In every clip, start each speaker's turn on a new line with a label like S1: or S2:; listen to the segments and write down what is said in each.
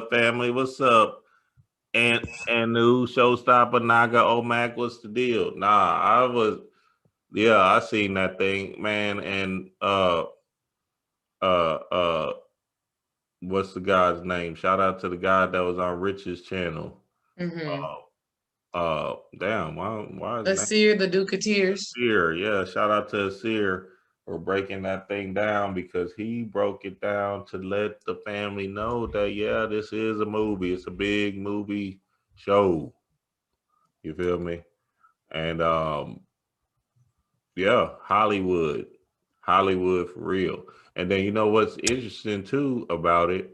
S1: up, family? What's up? And new showstopper Naga Omac, what's the deal? I seen that thing, man, and uh uh what's the guy's name? Shout out to the guy that was on Rich's channel.
S2: Mm-hmm.
S1: Damn, why is his name
S2: Asir, the Duke of Tears.
S1: Asir? Yeah, shout out to Asir for breaking that thing down because he broke it down to let the family know that yeah, this is a movie. It's a big movie show. You feel me? And yeah, Hollywood for real. And then you know what's interesting too about it?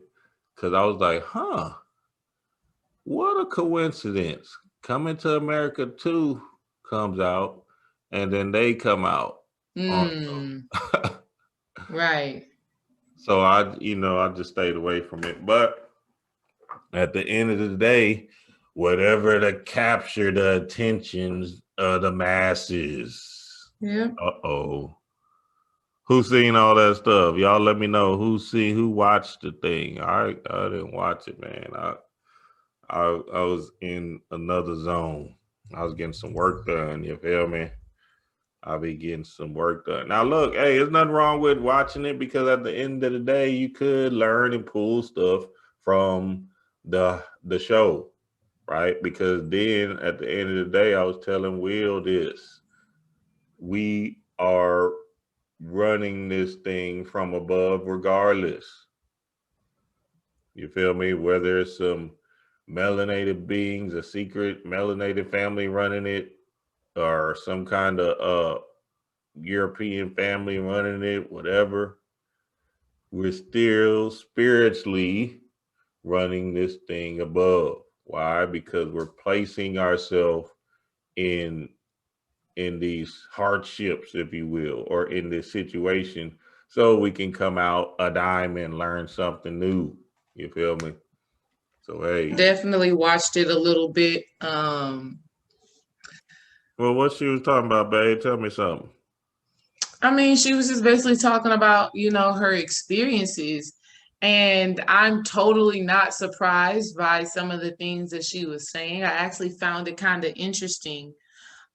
S1: Because I was like, huh, what a coincidence. Coming to America 2 comes out, and then they come out also.
S2: Mm, right.
S1: So I just stayed away from it. But at the end of the day, whatever to capture the attentions of the masses.
S2: Yeah.
S1: Uh-oh. Who seen all that stuff? Y'all let me know who watched the thing. I didn't watch it, man. I was in another zone. I was getting some work done, you feel me? I'll be getting some work done. Now look, hey, there's nothing wrong with watching it because at the end of the day, you could learn and pull stuff from the show, right? Because then at the end of the day, I was telling Will this. We are running this thing from above regardless. You feel me? Whether it's some melanated beings, a secret melanated family running it, or some kind of European family running it, whatever, we're still spiritually running this thing above. Why? Because we're placing ourselves in these hardships, if you will, or in this situation, so we can come out a diamond, learn something new. You feel me? So hey,
S2: Definitely watched it a little bit.
S1: well, what she was talking about, babe? Tell me something.
S2: I mean, she was just basically talking about, her experiences. And I'm totally not surprised by some of the things that she was saying. I actually found it kind of interesting.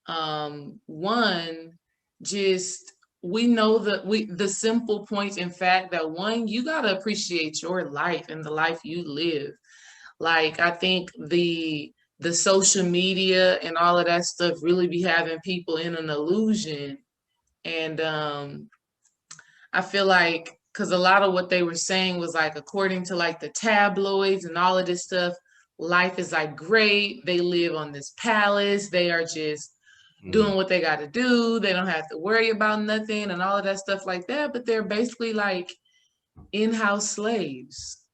S2: One, just we know that the simple point in fact that one, you gotta appreciate your life and the life you live. Like I think the social media and all of that stuff really be having people in an illusion. And I feel like because a lot of what they were saying was like according to like the tabloids and all of this stuff, life is like great. They live on this palace. They are just
S1: Mm,
S2: doing what they got to do. They don't have to worry about nothing and all of that stuff like that. But they're basically like in-house slaves.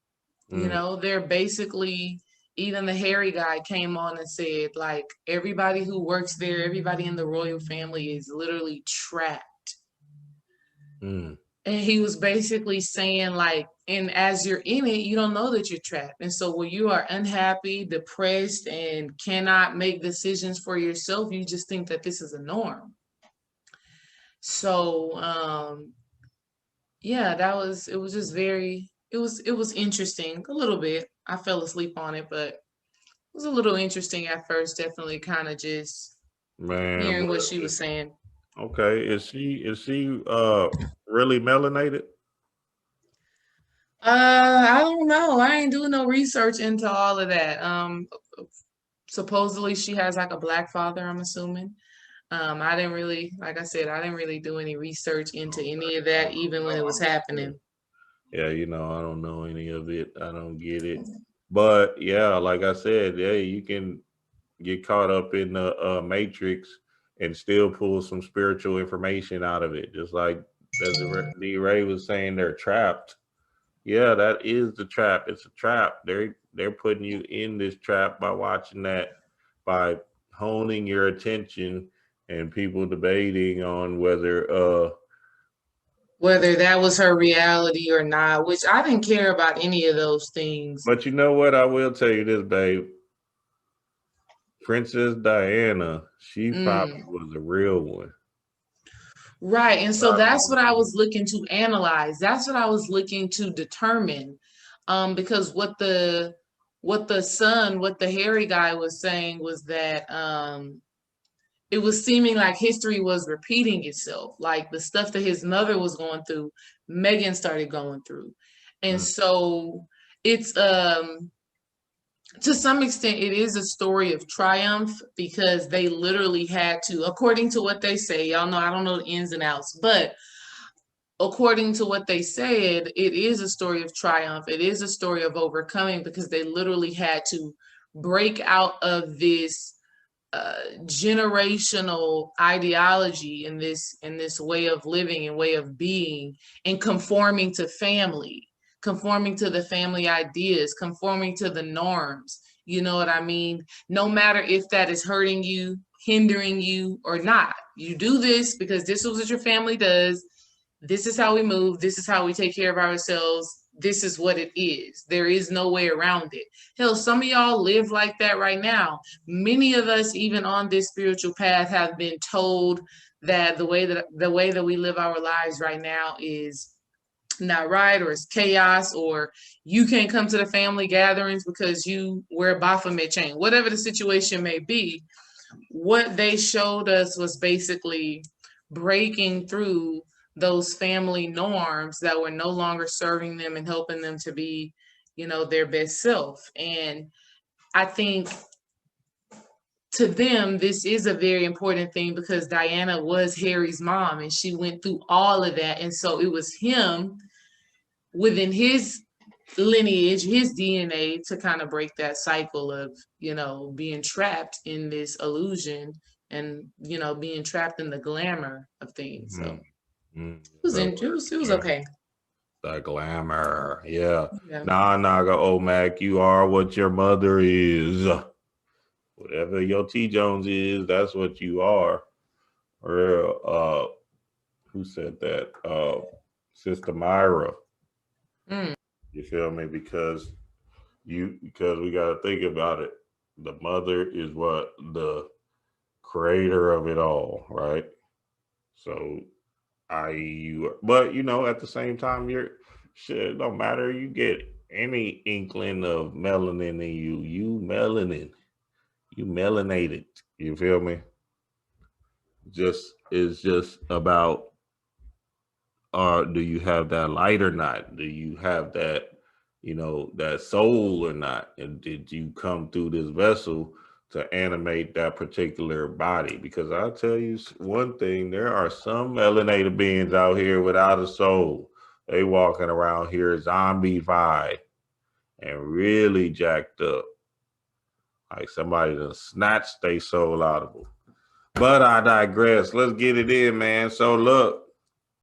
S1: mm,
S2: They're basically, even the hairy guy came on and said like everybody who works there, everybody in the royal family is literally trapped.
S1: mm,
S2: And he was basically saying like, and as you're in it, you don't know that you're trapped. And so when you are unhappy, depressed, and cannot make decisions for yourself, you just think that this is a norm. So yeah, it was just very, it was interesting a little bit. I fell asleep on it, but it was a little interesting at first, definitely kind of just
S1: man,
S2: hearing what
S1: what?
S2: she was saying.
S1: Okay, is she really melanated?
S2: I don't know. I ain't doing no research into all of that. Supposedly she has like a black father, I'm assuming. I didn't really, like I said, I didn't really do any research into any of that, even when it was happening.
S1: Yeah, I don't know any of it. I don't get it. But yeah, like I said, yeah, you can get caught up in the matrix and still pull some spiritual information out of it. Just like D Ray was saying, they're trapped. Yeah, that is the trap. It's a trap. They're putting you in this trap by watching that, by honing your attention, and people debating on whether
S2: Whether that was her reality or not, which I didn't care about any of those things.
S1: but you know what? I will tell you this, babe. Princess Diana, she probably
S2: Mm.
S1: was a real one.
S2: Right. And so
S1: Probably
S2: that's
S1: was
S2: what I
S1: a
S2: was looking to analyze. That's what I was looking to determine. Because what the what the hairy guy was saying was that it was seeming like history was repeating itself. Like the stuff that his mother was going through, Megan started going through. And so it's to some extent it is a story of triumph, because they literally had to, according to what they say, y'all know I don't know the ins and outs, but according to what they said, it is a story of triumph. It is a story of overcoming, because they literally had to break out of this generational ideology in this way of living and way of being, and conforming to family, conforming to the family ideas, conforming to the norms. You know what I mean? No matter if that is hurting you, hindering you, or not, you do this because this is what your family does. This is how we move. This is how we take care of ourselves. This is what it is. There is no way around it. Hell, some of y'all live like that right now. Many of us, even on this spiritual path, have been told that the way that we live our lives right now is not right, or it's chaos, or you can't come to the family gatherings because you wear a Baphomet chain. Whatever the situation may be, what they showed us was basically breaking through those family norms that were no longer serving them and helping them to be, their best self. And I think to them, this is a very important thing, because Diana was Harry's mom and she went through all of that. And so it was him within his lineage, his DNA, to kind of break that cycle of, being trapped in this illusion and, being trapped in the glamour of things. So it was okay.
S1: The glamour. Yeah. Nah, go, oh, Mac, you are what your mother is. Whatever your T. Jones is, that's what you are. Or who said that? Sister Myra. You feel me? Because we gotta think about it. The mother is what? The creator of it all, right? So but at the same time, it don't matter. You get any inkling of melanin in you melanated. You feel me? It's just about, do you have that light or not? Do you have that, that soul or not? And did you come through this vessel to animate that particular body? Because I'll tell you one thing, there are some melanated beings out here without a soul. They walking around here zombie-fied and really jacked up. Like somebody done snatched their soul out of them. But I digress. Let's get it in, man. So look,